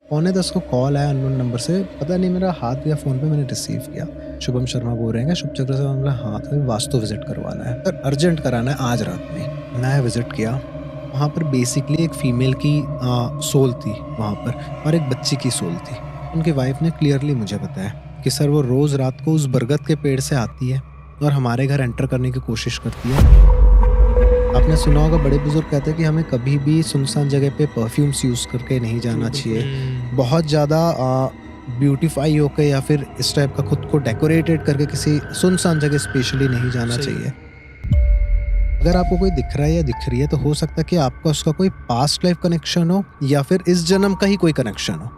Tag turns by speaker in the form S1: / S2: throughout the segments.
S1: पौने 10 को कॉल आया अननोन नंबर से। पता नहीं मेरा हाथ गया फ़ोन पे, मैंने रिसीव किया। शुभम शर्मा बोल रहे हैं क्या शुभ चक्र से? मैंने बोला हाँ, तो वास्तु विज़िट करवाना है सर, अर्जेंट कराना है आज रात में ही। मैं विज़िट किया, वहाँ पर बेसिकली एक फ़ीमेल की सोल थी वहाँ पर, और एक बच्ची की सोल थी। उनकी वाइफ़ ने क्लियरली मुझे बताया कि सर वो रोज़ रात को उस बरगद के पेड़ से आती है और हमारे घर एंटर करने की कोशिश करती है। आपने सुना होगा, बड़े बुजुर्ग कहते हैं कि हमें कभी भी सुनसान जगह पे परफ्यूम्स यूज़ करके नहीं
S2: ट्रू,
S1: जाना
S2: बिल्कुल।
S1: चाहिए। बहुत ज़्यादा ब्यूटीफाई होके या फिर इस टाइप का खुद को डेकोरेटेड करके किसी सुनसान जगह स्पेशली नहीं जाना
S2: सही
S1: चाहिए।
S2: है।
S1: अगर आपको कोई दिख रहा है या दिख रही है तो हो सकता है कि आपका उसका कोई पास्ट लाइफ कनेक्शन हो या फिर इस जन्म का ही कोई कनेक्शन हो।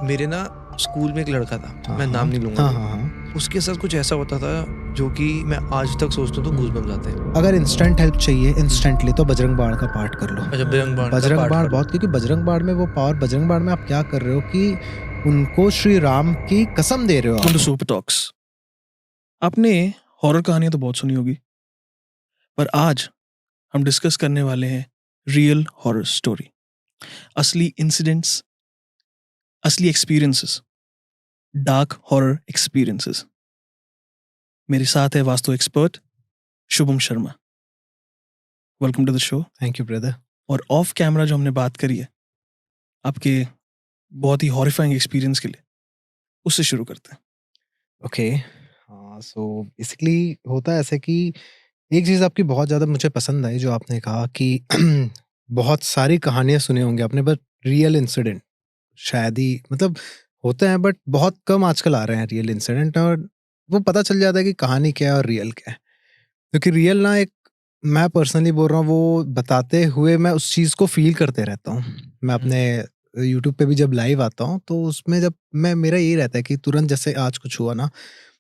S2: मेरे ना स्कूल में एक लड़का था,
S1: हाँ,
S2: मैं नाम
S1: हाँ।
S2: नहीं लूँगा
S1: हाँ,
S2: अभी।
S1: हाँ, हाँ।
S2: उसके साथ कुछ ऐसा होता था जो कि मैं आज तक सोचता हूँ तो गूज़बम्स आते हैं।
S1: अगर इंस्टेंट हेल्प चाहिए
S2: हुँ।
S1: इंस्टेंटली तो बजरंग बाण का पाठ कर लो।
S2: अच्छा, बजरंग बाण का
S1: बजरंग
S2: पाठ
S1: बाण
S2: कर लो।
S1: बहुत, क्योंकि बजरंग बाण में वो पावर, बजरंग बाण में आप क्या कर रहे हो कि उनको श्री राम की कसम दे रहे हो
S3: वेलकम टू
S1: आप।
S3: Super talks. आपने हॉरर कहानियां तो बहुत सुनी होगी, पर आज हम डिस्कस करने वाले हैं रियल हॉरर स्टोरी, असली इंसिडेंट्स, असली एक्सपीरियंसेस, डार्क हॉरर एक्सपीरियंसेस। मेरे साथ है Vastu expert Shubham Sharma. Welcome to the show.
S1: Thank you brother.
S3: और ऑफ कैमरा जो हमने बात करी है आपके बहुत ही हॉरिफाइंग एक्सपीरियंस के लिए, उससे शुरू करते हैं।
S1: ओके, हाँ, सो बेसिकली होता है ऐसे कि एक चीज़ आपकी बहुत ज़्यादा मुझे पसंद आई, जो आपने कहा कि बहुत सारी कहानियाँ सुनी होंगी आपने, बट रियल इंसिडेंट शायद ही मतलब होते हैं, बट बहुत कम आजकल आ रहे हैं रियल इंसिडेंट, और वो पता चल जाता है कि कहानी क्या है और रियल क्या है। क्योंकि रियल ना एक, मैं पर्सनली बोल रहा हूँ, वो बताते हुए मैं उस चीज़ को फ़ील करते रहता हूँ। मैं
S2: हुँ,
S1: अपने यूट्यूब पे भी जब लाइव आता हूँ तो उसमें जब मैं, मेरा यही रहता है कि तुरंत जैसे आज कुछ हुआ ना,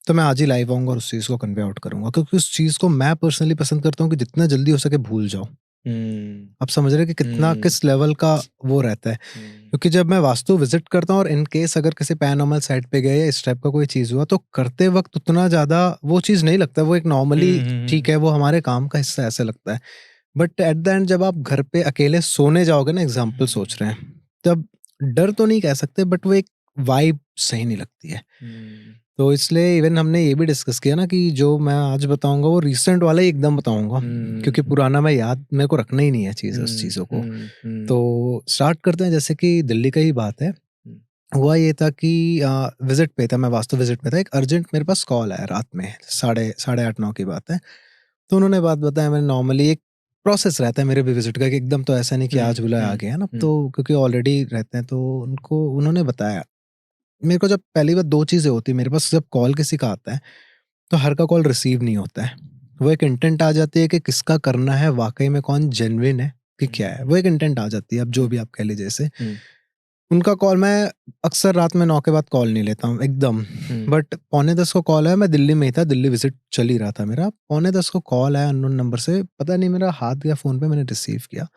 S1: तो मैं आज ही लाइव आऊँगा और उस चीज़ को कन्वे आउट करूँगा, क्योंकि उस चीज़ को मैं पर्सनली पसंद करता हूँ कि जितना जल्दी हो सके भूल जाओ।
S2: हुँ,
S1: आप समझ रहे हैं कि कितना
S2: हुँ,
S1: किस लेवल का वो रहता है।
S2: हुँ,
S1: क्योंकि जब मैं वास्तु विज़िट करता हूँ और इन केस अगर किसी पैरानॉर्मल साइट पे गए या इस टाइप का कोई चीज़ हुआ, तो करते वक़्त उतना ज़्यादा वो चीज़ नहीं लगता। वो एक नॉर्मली
S2: हुँ, हुँ,
S1: ठीक
S2: हुँ,
S1: है, वो हमारे काम का हिस्सा है, ऐसा लगता है। बट एट द एंड जब आप घर पे अकेले सोने जाओगे ना, एग्ज़ाम्पल सोच रहे हैं, तब डर तो नहीं कह सकते, बट वो एक वाइब सही नहीं लगती है।
S2: हुँ,
S1: तो इसलिए इवन हमने ये भी डिस्कस किया ना कि जो मैं आज बताऊँगा वो रीसेंट वाला ही एकदम बताऊँगा, क्योंकि
S2: हुँ,
S1: पुराना मैं याद मेरे को रखना ही नहीं है चीज़, उस
S2: हुँ,
S1: चीज़ों को।
S2: हुँ, हुँ,
S1: तो स्टार्ट करते हैं, जैसे कि दिल्ली का ही बात है।
S2: हुँ,
S1: हुआ ये था कि विज़िट पे था, मैं वास्तु विज़िट पे था, एक अर्जेंट मेरे पास कॉल आया रात में, साढ़े साढ़े 8-9 की बात है। तो उन्होंने बात बताया, मैंने नॉर्मली एक प्रोसेस रहता है मेरे भी विज़िट का कि एकदम तो ऐसा नहीं कि
S2: हुँ,
S1: आज बुलाया आ
S2: हुँ,
S1: गया है ना,
S2: हुँ,
S1: तो क्योंकि ऑलरेडी रहते हैं, तो उनको उन्होंने बताया। मेरे को जब पहली बार 2 चीज़ें होती हैं मेरे पास, जब कॉल किसी का आता है, तो हर का कॉल रिसीव नहीं होता है। वो एक इंटेंट आ जाती है कि किसका करना है, वाक़ई में कौन जेन्युइन है कि
S2: हुँ,
S1: क्या है, वो एक इंटेंट आ जाती है, अब जो
S2: हुँ,
S1: भी आप कह लीजिए इसे।
S2: हुँ,
S1: उनका कॉल मैं अक्सर रात में 9 के बाद कॉल नहीं लेता हूँ एकदम।
S2: हुँ,
S1: बट पौने 10 को कॉल आया, मैं दिल्ली में ही था, दिल्ली विज़िट चल ही रहा था मेरा। पौने 10 को कॉल आया अननोन नंबर से, पता नहीं मेरा हाथ गया फ़ोन पे, मैंने रिसीव किया।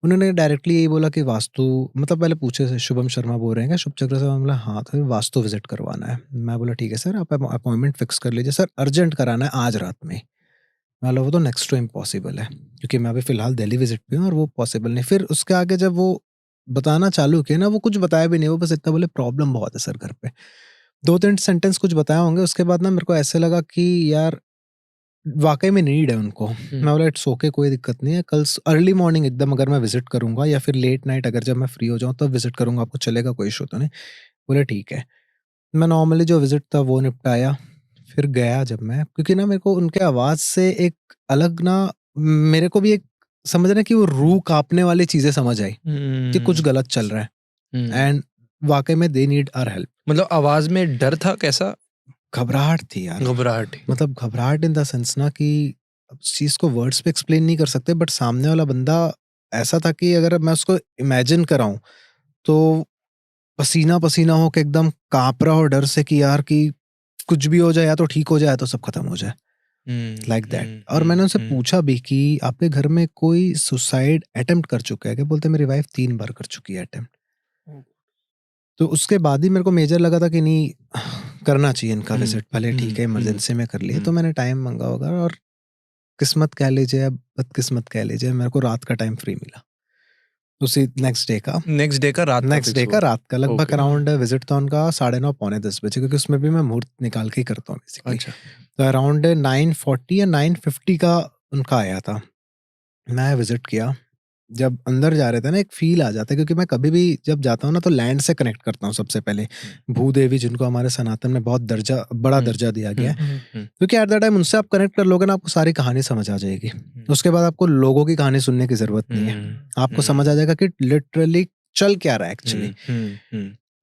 S1: उन्होंने डायरेक्टली यही बोला कि वास्तु, मतलब पहले पूछे थे, शुभम शर्मा बोल रहे हैं क्या शुभ चक्र से? मैंने बोला हाँ, तो वास्तु विज़िट करवाना है। मैं बोला ठीक है सर, आप अपॉइंटमेंट फ़िक्स कर लीजिए। सर अर्जेंट कराना है आज रात में ही। मैं बोला वो तो नेक्स्ट टू इम्पॉसिबल है, क्योंकि मैं अभी फ़िलहाल दिल्ली विज़िट पे हूँ और वो पॉसिबल नहीं। फिर उसके आगे जब वो बताना चालू किए ना, वो कुछ बताया भी नहीं, वो बस इतना बोले प्रॉब्लम बहुत है सर घर पे। 2-3 सेंटेंस कुछ बताए होंगे, उसके बाद ना मेरे को ऐसे लगा कि यार वाक़ई में नीड है उनको। मैं
S2: हुँ,
S1: बोला इट्स ओके, कोई दिक्कत नहीं है। कल अर्ली मॉर्निंग एकदम अगर मैं विज़िट करूँगा या फिर लेट नाइट अगर जब मैं फ्री हो जाऊँ तब विज़िट करूँगा, आपको चलेगा, कोई इश्यू तो नहीं? बोले ठीक है। मैं नॉर्मली जो विज़िट था वो निपटाया, फिर गया जब मैं, क्योंकि ना मेरे को उनके आवाज़ से एक अलग ना, मेरे को भी एक, समझ रहे हैं कि वो रूह काँपने वाली चीज़ें समझ आई कि कुछ
S2: हुँ,
S1: गलत चल रहा
S2: हुँ।
S1: है, एंड वाक़ई में दे नीड आवर हेल्प।
S2: मतलब आवाज़ में डर था कैसा?
S1: घबराहट थी यार,
S2: घबराहट थी।
S1: मतलब घबराहट इन द सेंस ना कि अब इस चीज़ को वर्ड्स पे एक्सप्लेन नहीं कर सकते, बट सामने वाला बंदा ऐसा था कि अगर मैं उसको इमेजिन कराऊँ, तो पसीना-पसीना होके एकदम काँप रहा हो डर से कि यार कि कुछ भी हो जाए, या तो ठीक हो जाए या तो सब खत्म हो जाए,
S2: हुँ,
S1: लाइक दैट।
S2: हुँ,
S1: और मैंने
S2: हुँ,
S1: उनसे
S2: हुँ।
S1: पूछा भी कि आपके घर में कोई सुसाइड अटेम्प्ट कर चुका है क्या? बोलते मेरी वाइफ़ 3 बार कर चुकी है अटेम्प्ट।
S2: ओह!
S1: तो उसके बाद ही मेरे को मेजर लगा था कि नहीं, करना चाहिए इनका
S2: हुँ,
S1: विज़िट, भले
S2: हुँ,
S1: ठीक है
S2: हुँ,
S1: इमरजेंसी में कर लिए,
S2: हुँ,
S1: तो मैंने टाइम माँगा होगा, और किस्मत कह लीजिए या बदकिस्मत कह लीजिए, मेरे को रात का टाइम फ्री मिला। उसी नेक्स्ट डे का
S2: नेक्स्ट डे का रात का
S1: नेक्स्ट
S2: fix
S1: डे का
S2: हुआ?
S1: रात का लगभग
S2: Okay.
S1: अराउंड विजिट था उनका 9:30 पौने 10 बजे, क्योंकि उसमें भी मैं मुहूर्त निकाल के ही करता हूँ बेसिकली।
S2: अच्छा।
S1: तो अराउंड 9:40 या 9:50 का उनका आया था। मैं विजिट किया। जब अंदर जा रहे थे ना, एक फील आ जाता है, क्योंकि मैं कभी भी जब जाता हूँ ना तो लैंड से कनेक्ट करता हूँ सबसे पहले। भूदेवी, जिनको हमारे सनातन में बहुत बड़ा दर्जा दिया गया है, क्योंकि एट द टाइम उनसे आप कनेक्ट कर लोगे ना, आपको सारी कहानी समझ आ जाएगी। उसके बाद आपको लोगों की कहानी सुनने की जरूरत नहीं है, आपको समझ आ जाएगा कि लिटरली चल क्या रहा है एक्चुअली।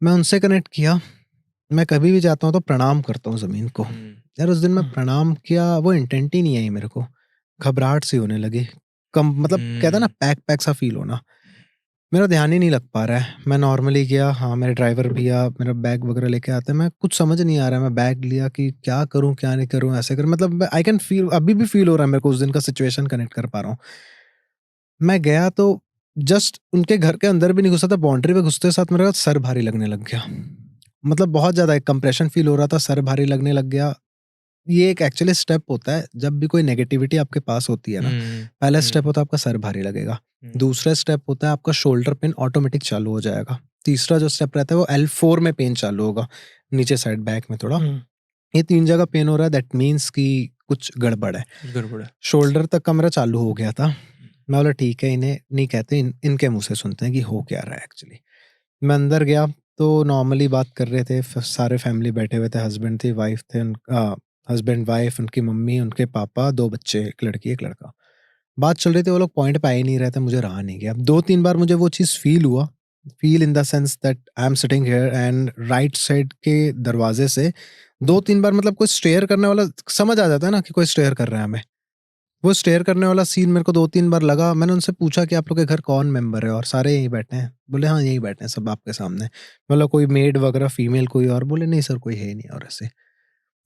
S1: मैं उनसे कनेक्ट किया। मैं कभी भी जाता हूँ तो प्रणाम करता हूँ जमीन को। यार उस दिन मैं प्रणाम किया, वो इंटेंट ही नहीं आई मेरे को, घबराहट सी होने लगी। कम मतलब कहता है ना, पैक पैक सा फील होना। मेरा ध्यान ही नहीं लग पा रहा है। मैं नॉर्मली गया, हाँ मेरे ड्राइवर भैया मेरा बैग वगैरह लेके आते हैं, मैं कुछ समझ नहीं आ रहा है। मैं बैग लिया कि क्या करूं क्या नहीं करूं, ऐसे कर मतलब आई कैन फील, अभी भी फील हो रहा है मेरे को, उस दिन का सिचुएशन कनेक्ट कर पा रहा हूँ। मैं गया तो जस्ट उनके घर के अंदर भी नहीं घुसा था, बाउंड्री पे घुसते साथ मेरा सर भारी लगने लग गया। मतलब बहुत ज्यादा एक कंप्रेशन फील हो रहा था, सर भारी लगने लग गया। ये एक एक्चुअली स्टेप होता है, जब भी कोई नेगेटिविटी आपके पास होती है ना, पहला स्टेप होता है आपका सर भारी लगेगा। दूसरा स्टेप होता है आपका शोल्डर पेन ऑटोमेटिक चालू हो जाएगा। तीसरा जो स्टेप रहता है वो L4 में पेन चालू होगा, नीचे साइड बैक में थोड़ा। ये 3 जगह पेन हो रहा है, दैट मीन्स कि कुछ गड़बड़ है।
S2: गड़बड़ है।
S1: शोल्डर तक का मेरा चालू हो गया था। मैं बोला ठीक है, इन्हें नहीं कहते, इनके मुंह से सुनते हैं कि हो क्या रहा है एक्चुअली। मैं अंदर गया तो नॉर्मली बात कर रहे थे, सारे फैमिली बैठे हुए थे, हस्बैंड थी, वाइफ थे, हस्बैंड वाइफ, उनकी मम्मी, उनके पापा, 2 बच्चे, एक लड़की एक लड़का। बात चल रही थी, वो लोग पॉइंट पे आ ही नहीं रहे थे, मुझे रहा नहीं गया। 2-3 बार मुझे वो चीज़ फ़ील हुआ, feel in the sense that I am sitting here and right side के दरवाज़े से 2-3 बार मतलब कोई स्टेयर करने वाला, समझ आ जाता है ना कि कोई स्टेयर कर रहा है हमें। वो स्टेयर करने वाला सीन मेरे को 2-3 बार लगा। मैंने उनसे पूछा कि आप लोग के घर कौन मेंबर है, और सारे यहीं बैठे हैं। बोले हाँ यहीं बैठे हैं सब आपके सामने। मतलब कोई मेड वगैरह फीमेल कोई और? बोले नहीं सर कोई है नहीं और ऐसे।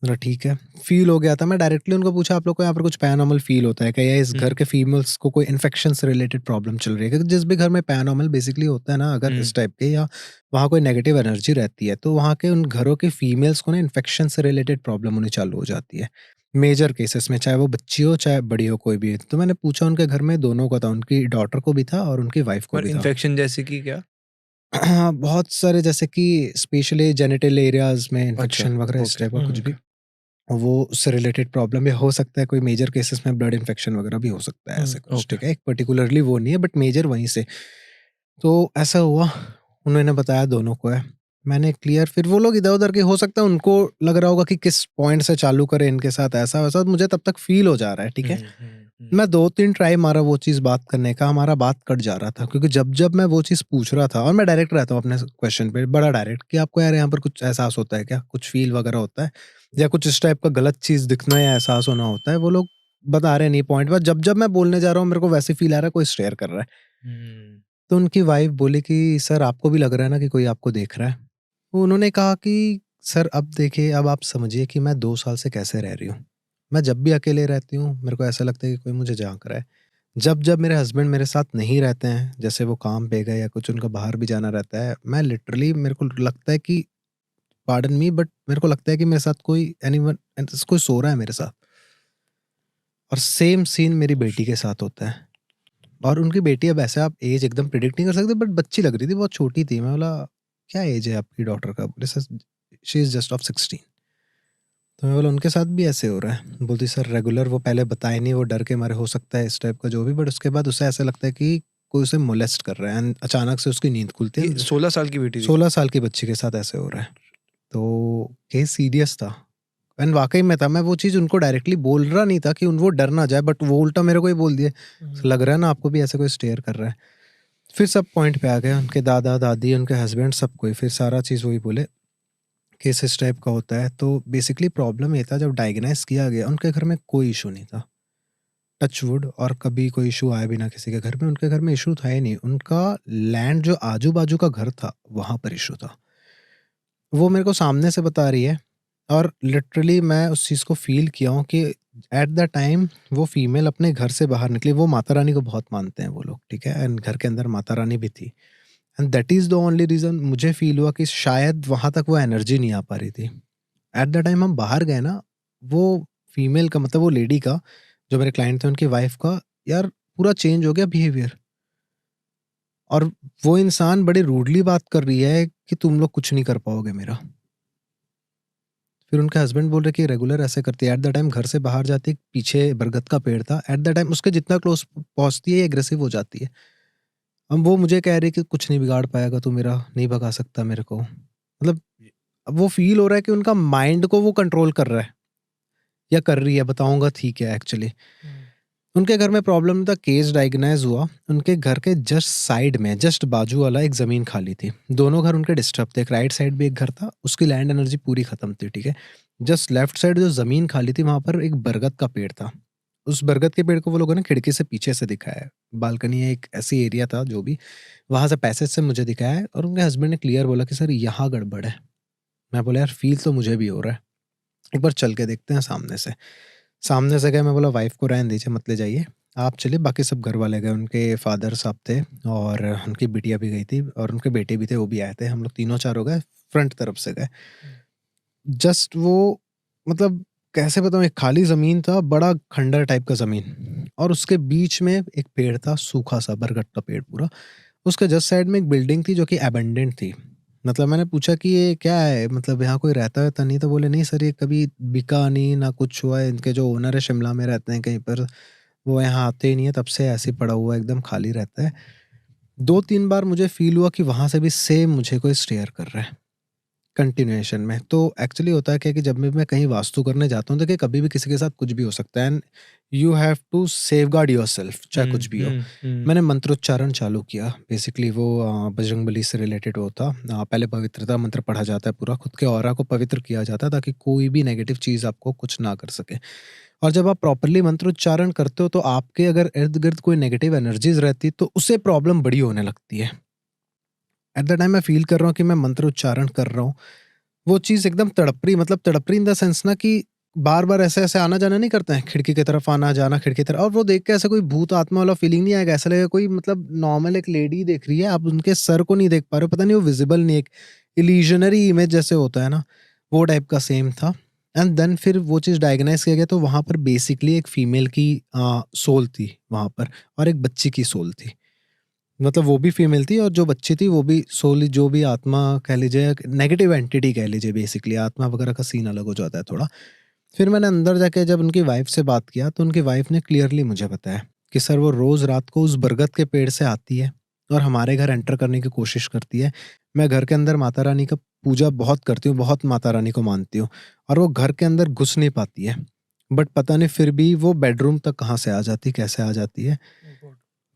S1: बोला ठीक है। फील हो गया था। मैं डायरेक्टली उनको पूछा आप लोग को यहाँ पर कुछ पैरानॉर्मल फील होता है क्या, या इस घर के फीमेल्स को कोई इन्फेक्शन से रिलेटेड प्रॉब्लम चल रही है? क्योंकि जिस भी घर में पैरानॉर्मल बेसिकली होता है ना, अगर इस टाइप के या वहाँ कोई नेगेटिव एनर्जी रहती है, तो वहाँ के उन घरों के फीमेल्स को ना इन्फेक्शन से रिलेटेड प्रॉब्लम होनी चालू हो जाती है मेजर केसेस में, चाहे वो बच्ची हो चाहे बड़ी हो, कोई भी। तो मैंने पूछा, उनके घर में दोनों का था, उनकी डॉटर को भी था और उनकी वाइफ को
S2: पर
S1: भी था।
S2: इन्फेक्शन जैसे कि क्या?
S1: बहुत सारे, जैसे कि स्पेशली जेनिटल एरियाज में
S2: अच्छा,
S1: इन्फेक्शन वगैरह, इस
S2: ओके।
S1: टाइप का कुछ भी, वो उससे रिलेटेड प्रॉब्लम भी हो सकता है। कोई मेजर केसेस में ब्लड इन्फेक्शन वगैरह भी हो सकता है, ऐसे कुछ।
S2: ओके।
S1: ठीक है, एक पर्टिकुलरली वो नहीं है, बट मेजर वहीं से। तो ऐसा हुआ, उन्होंने बताया दोनों को है। मैंने क्लियर, फिर वो लोग इधर उधर के, हो सकता है उनको लग रहा होगा कि किस पॉइंट से चालू करें इनके साथ, ऐसा वैसा। मुझे तब तक फील हो जा रहा है, ठीक है। मैं 2-3 ट्राई मारा वो चीज़ बात करने का, हमारा बात कट जा रहा था, क्योंकि जब जब मैं वो चीज़ पूछ रहा था, और मैं डायरेक्ट रहता हूँ अपने क्वेश्चन पे, बड़ा डायरेक्ट, कि आपको यार यहाँ पर कुछ एहसास होता है क्या, कुछ फील वगैरह होता है, या कुछ इस टाइप का गलत चीज़ दिखना या एहसास होना होता है? वो लोग बता रहे नहीं पॉइंट पर। जब जब मैं बोलने जा रहा हूँ मेरे को वैसे फील आ रहा है कोई स्टेयर कर रहा है। तो उनकी वाइफ बोली कि सर आपको भी लग रहा है ना कि कोई आपको देख रहा है? तो उन्होंने कहा कि सर अब देखिए, अब आप समझिए कि मैं 2 साल से कैसे रह रही हूँ। मैं जब भी अकेले रहती हूँ मेरे को ऐसा लगता है कि कोई मुझे झाँक रहा है। जब जब मेरे हस्बैंड मेरे साथ नहीं रहते हैं, जैसे वो काम पे गए या कुछ उनका बाहर भी जाना रहता है, मैं लिटरली, मेरे को लगता है कि, पार्डन मी, बट मेरे को लगता है कि मेरे साथ कोई एनीवन, कोई सो रहा है मेरे साथ। और सेम सीन मेरी बेटी के साथ होता है। और उनकी बेटी, अब ऐसे आप एज एकदम प्रिडिक्ट नहीं कर सकते, बट बच्ची लग रही थी, बहुत छोटी थी। मैं बोला क्या एज है आपकी डॉटर का? बोले sir she is just of 16। तो मैं बोला उनके साथ भी ऐसे हो रहा है? बोलती सर रेगुलर, वो पहले बताए नहीं, वो डर के मारे, हो सकता है इस टाइप का जो भी, बट उसके बाद उसे ऐसा लगता है कि कोई उसे मोलेस्ट कर रहा है, एंड अचानक से उसकी नींद खुलती
S2: ये
S1: है।
S2: 16 साल की बेटी थी?
S1: 16 साल की बच्ची के साथ ऐसे हो रहा है। तो केस सीरियस था, एंड वाकई में था। मैं वो चीज़ उनको डायरेक्टली बोल रहा नहीं था कि वो डर ना जाए, बट वो उल्टा मेरे को ही बोल दिए, लग रहा है ना आपको भी ऐसे कोई स्टेयर कर रहा है? फिर सब पॉइंट पे आ गए, उनके दादा दादी, उनके हस्बैंड, सब कोई, फिर सारा चीज़ वही बोले केस इस टाइप का होता है। तो बेसिकली प्रॉब्लम ये था, जब डायग्नाइज किया गया उनके घर में कोई इशू नहीं था, टच वुड, और कभी कोई इशू आया भी ना किसी के घर में। उनके घर में इशू था ही नहीं, उनका लैंड जो आजू बाजू का घर था वहाँ पर इशू था। वो मेरे को सामने से बता रही है, और लिटरली मैं उस चीज़ को फील किया हूँ कि एट द टाइम वो फीमेल अपने घर से बाहर निकली। वो माता रानी को बहुत मानते हैं वो लोग, ठीक है, एंड घर के अंदर माता रानी भी थी, and that is the only reason मुझे फील हुआ कि शायद वहाँ तक वो एनर्जी नहीं आ पा रही थी। एट द टाइम हम बाहर गए ना, वो फीमेल का, मतलब वो लेडी का, जो मेरे क्लाइंट थे उनकी वाइफ का, यार पूरा चेंज हो गया बिहेवियर। और वो इंसान बड़ी रूडली बात कर रही है कि तुम लोग कुछ नहीं कर पाओगे मेरा। फिर उनके हस्बैंड बोल रहे कि रेगुलर ऐसे करती है। एट द टाइम घर से बाहर जाती, पीछे बरगद का पेड़ था, एट द टाइम उसके जितना क्लोज पहुंचती है एग्रेसिव हो जाती है। अब वो मुझे कह रही कि कुछ नहीं बिगाड़ पाएगा, तू मेरा नहीं भगा सकता मेरे को। मतलब अब वो फील हो रहा है कि उनका माइंड को वो कंट्रोल कर रहा है या कर रही है, बताऊंगा ठीक है एक्चुअली। उनके घर में प्रॉब्लम था, केस डायग्नाइज हुआ। उनके घर के जस्ट साइड में, जस्ट बाजू वाला एक ज़मीन खाली थी। दोनों घर उनके डिस्टर्ब थे। एक राइट साइड भी एक घर था, उसकी लैंड एनर्जी पूरी खत्म थी, ठीक है। जस्ट लेफ्ट साइड जो ज़मीन खाली थी वहाँ पर एक बरगद का पेड़ था। उस बरगद के पेड़ को वो लोगों ने खिड़की से पीछे से दिखाया है। बालकनी एक ऐसी एरिया था जो भी, वहाँ से पैसेज से मुझे दिखाया है। और उनके हस्बैंड ने क्लियर बोला कि सर यहाँ गड़बड़ है। मैं बोला यार फील तो मुझे भी हो रहा है, एक बार चल के देखते हैं सामने से। सामने से गए, मैं बोला वाइफ को रहने दीजिए, मत ले जाइए, आप चलिए। बाकी सब घर वाले गए, उनके फादर साहब थे और उनकी बिटिया भी गई थी और उनके बेटे भी थे, वो भी आए थे। हम लोग तीनों चारों गए, फ्रंट तरफ से गए। जस्ट वो, मतलब कैसे बताऊँ, एक खाली ज़मीन था, बड़ा खंडर टाइप का ज़मीन, और उसके बीच में एक पेड़ था, सूखा सा बरगद का पेड़ पूरा। उसके जस्ट साइड में एक बिल्डिंग थी जो कि अबेंडेंट थी। मतलब मैंने पूछा कि ये क्या है, मतलब यहाँ कोई रहता है? नहीं, तो बोले नहीं सर ये कभी बिका नहीं ना कुछ हुआ है, इनके जो ओनर है शिमला में रहते हैं कहीं पर, वो यहाँ आते ही नहीं है, तब से ऐसे ही पड़ा हुआ है, एकदम खाली रहता है। 2-3 बार मुझे फ़ील हुआ कि वहाँ से भी सेम मुझे कोई स्टेयर कर रहा है, कंटिन्यूएशन में। तो एक्चुअली होता है क्या कि जब भी मैं कहीं वास्तु करने जाता हूँ, देखिए कभी भी किसी के साथ कुछ भी हो सकता है, and you have to safeguard yourself, चाहे कुछ भी हो। मैंने मंत्रोच्चारण चालू किया। बेसिकली वो बजरंगबली से रिलेटेड वो था। पहले पवित्रता मंत्र पढ़ा जाता है, पूरा खुद के ऑरा को पवित्र किया जाता है ताकि कोई भी नेगेटिव चीज़ आपको कुछ ना कर सके। और जब आप प्रॉपर्ली मंत्रोच्चारण करते हो तो आपके अगर इर्द-गिर्द कोई नेगेटिव एनर्जीज़ रहती तो उससे प्रॉब्लम बड़ी होने लगती है। एट द टाइम मैं फ़ील कर रहा हूँ कि मैं मंत्र उच्चारण कर रहा हूँ, वो चीज़ एकदम तड़प रही, मतलब तड़प रही इन द सेंस ना कि बार-बार ऐसे-ऐसे आना-जाना नहीं करते हैं, खिड़की की तरफ आना-जाना, खिड़की की तरफ, और वो देख के ऐसा कोई भूत आत्मा वाला फीलिंग नहीं आएगा। ऐसा लगेगा कोई, मतलब नॉर्मल एक लेडी देख रही है, आप उनके सर को नहीं देख पा रहे हो, पता नहीं वो विज़िबल नहीं, एक इल्यूज़नरी इमेज जैसे होता है ना, वो टाइप का सेम था। एंड देन फिर वो चीज़ डायग्नाइज़ किया गया तो वहाँ पर बेसिकली एक फीमेल की सोल थी वहाँ पर, और एक बच्ची की सोल थी। मतलब वो भी फीमेल थी और जो बच्ची थी वो भी सोल, जो भी आत्मा कह लीजिए, नेगेटिव एंटिटी कह लीजिए, बेसिकली आत्मा वगैरह का सीन अलग हो जाता है थोड़ा। फिर मैंने अंदर जाके जब उनकी वाइफ से बात किया तो उनकी वाइफ ने क्लियरली मुझे बताया कि सर वो रोज़ रात को उस बरगद के पेड़ से आती है और हमारे घर एंटर करने की कोशिश करती है। मैं घर के अंदर माता रानी का पूजा बहुत करती हूँ, बहुत माता रानी को मानती हूँ, और वो घर के अंदर घुस नहीं पाती है। बट पता नहीं फिर भी वो बेडरूम तक कहाँ से आ जाती, कैसे आ जाती है।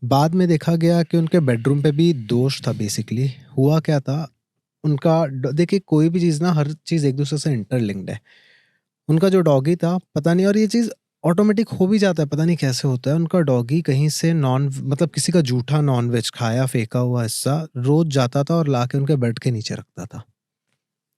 S1: बाद में देखा गया कि उनके बेडरूम पे भी दोष था। बेसिकली हुआ क्या था, उनका देखिए कोई भी चीज़ ना, हर चीज़ एक दूसरे से इंटरलिंक्ड है। उनका जो डॉगी था, पता नहीं, और ये चीज़ ऑटोमेटिक हो भी जाता है, पता नहीं कैसे होता है। उनका डॉगी कहीं से नॉन, मतलब किसी का जूठा नॉन-वेज खाया, फेंका हुआ हिस्सा रोज़ जाता था और लाके उनके बेड के नीचे रखता था,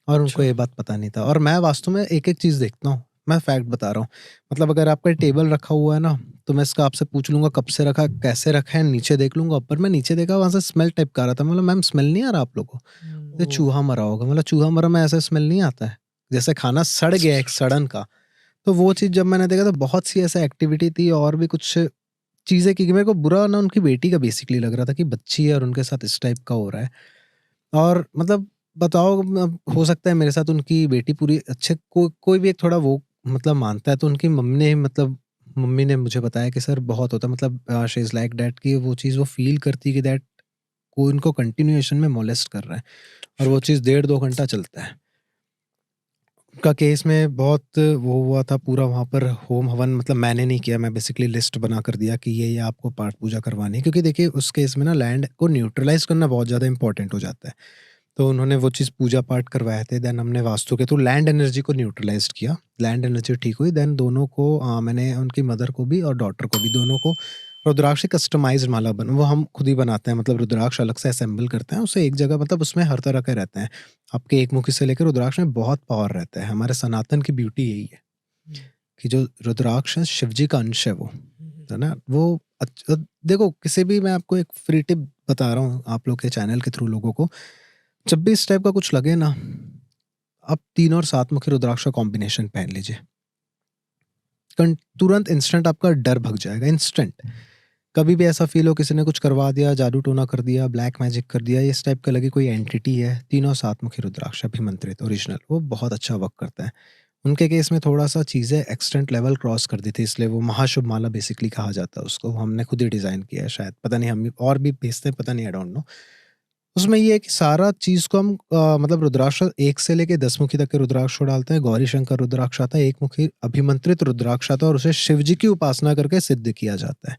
S1: और उनको
S3: अच्छा।
S1: ये बात पता नहीं था। और मैं वास्तव में एक-एक चीज़ देखता हूँ, मैं फैक्ट बता रहा हूँ। मतलब अगर आपका टेबल रखा हुआ है ना, तो मैं इसका आपसे पूछ लूँगा कब से रखा, कैसे रखा है, नीचे देख लूँगा। ऊपर मैं नीचे देखा, वहाँ से स्मेल टाइप का आ रहा था। मैं बोला मैम स्मेल नहीं आ रहा आप लोगों को? ये
S3: ओह!
S1: चूहा मरा होगा। मतलब चूहा मरा में ऐसा स्मेल नहीं आता है, जैसे खाना सड़ गया एक सड़न का। तो वो चीज़ जब मैंने देखा तो बहुत सी ऐसा एक्टिविटी थी और भी कुछ चीज़ें की, मेरे को बुरा ना उनकी बेटी का बेसिकली लग रहा था कि बच्ची है और उनके साथ इस टाइप का हो रहा है। और मतलब बताओ, अब हो सकता है मेरे साथ उनकी बेटी पूरी अच्छे, कोई भी एक थोड़ा वो मतलब मानता है, तो उनकी मम्मी ने, मतलब मम्मी ने मुझे बताया कि सर बहुत होता है, मतलब शी इज़ लाइक दैट, कि वो चीज़ वो फ़ील करती है कि दैट कोई उनको कंटिन्यूएशन में मोलेस्ट कर रहा है, और वो
S3: शिट!
S1: चीज़ 1.5-2 घंटा चलता है। का केस में बहुत वो हुआ था पूरा वहाँ पर होम हवन, मतलब मैंने नहीं किया, मैं बेसिकली लिस्ट बना कर दिया कि ये आपको पाठ पूजा करवानी है, क्योंकि देखिए उस केस में ना लैंड को न्यूट्रलाइज करना बहुत ज़्यादा इंपॉर्टेंट हो जाता है। तो उन्होंने वो चीज़ पूजा पाठ करवाए थे, देन हमने वास्तु के थ्रू लैंड एनर्जी को न्यूट्रलाइज किया, लैंड एनर्जी ठीक हुई, देन दोनों को मैंने उनकी मदर को भी और डॉटर को भी, दोनों को रुद्राक्ष कस्टमाइज्ड माला बन, वो हम खुद ही बनाते हैं, मतलब रुद्राक्ष अलग से असेंबल करते हैं उसे एक जगह, मतलब उसमें हर तरह के रहते हैं। आपके एक मुखी से लेकर रुद्राक्ष में बहुत पावर रहता है। हमारे सनातन की ब्यूटी यही है
S3: हुँ,
S1: कि जो रुद्राक्ष है शिव जी का अंश है वो,
S3: हुँ, हुँ,
S1: है
S3: हुँ।
S1: ना? वो देखो किसी भी, मैं आपको एक फ्री टिप बता रहा हूँ आप लोग के चैनल के थ्रू लोगों को, जब भी इस टाइप का कुछ लगे ना, आप 3 और 7 मुखी रुद्राक्ष का कॉम्बिनेशन पहन लीजिए। तुरंत इंस्टेंट आपका डर भग जाएगा, इंस्टेंट। कभी भी ऐसा फील हो किसी ने कुछ करवा दिया, जादू टोना कर दिया, ब्लैक मैजिक कर दिया, इस टाइप का लगे कोई एंटिटी है, तीनों सातमुखी रुद्राक्ष अभिमंत्रित ओरिजिनल वो बहुत अच्छा वर्क करता है। उनके केस में थोड़ा-सा चीज़ें एक्सटेंट लेवल क्रॉस कर दी थी, इसलिए वो महाशुभ माला बेसिकली कहा जाता है उसको। हमने खुद ही डिज़ाइन किया है शायद, पता नहीं, हम भी और भी भेजते हैं, पता नहीं, आई डोंट नो। उसमें ये है कि सारा चीज़ को हम मतलब रुद्राक्ष 1 से लेके 10 मुखी तक के रुद्राक्ष को डालते हैं। गौरी शंकर रुद्राक्ष आता है, 1 मुखी अभिमंत्रित रुद्राक्ष आता है और उसे शिव जी की उपासना करके सिद्ध किया जाता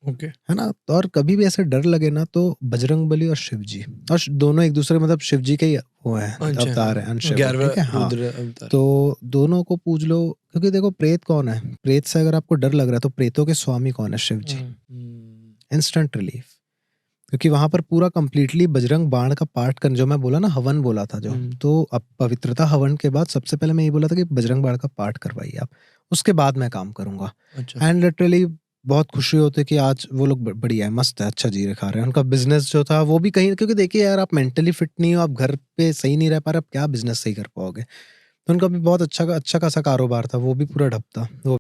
S2: ओके।
S1: है ना? तो और कभी भी ऐसे डर लगे ना तो बजरंगबली और शिव जी, और दोनों एक दूसरे मतलब शिव जी के ही वो हैं,
S2: अंश है,
S1: अवतार हैं, अंश है वो,
S2: 11वां
S1: ठीक है? हाँ,
S2: रुद्र अवतार।
S1: तो दोनों को पूज लो, क्योंकि देखो प्रेत कौन है? प्रेत से अगर आपको डर लग रहा है तो प्रेतों के स्वामी कौन है? शिव जी। इंस्टेंट रिलीफ, क्योंकि वहां पर पूरा कंप्लीटली बजरंग बाण का पाठ कर, जो मैं बोला ना हवन बोला था जो, तो अब पवित्रता हवन के बाद सबसे पहले मैं ये बोला था कि बजरंग बाण का पाठ करवाइए आप, उसके बाद मैं काम करूंगा।
S2: अच्छा।
S1: एंड लिटरली बहुत खुशी होती है कि आज वो लोग बढ़िया है, मस्त है, अच्छा जी रहे, खा रहे हैं। उनका बिजनेस जो था वो भी कहीं, क्योंकि देखिए यार आप मेंटली फिट नहीं हो, आप घर पे सही नहीं रह पा रहे, आप क्या बिजनेस सही कर पाओगे? तो उनका भी बहुत अच्छा अच्छा खासा कारोबार था, वो भी पूरा ठप था। वो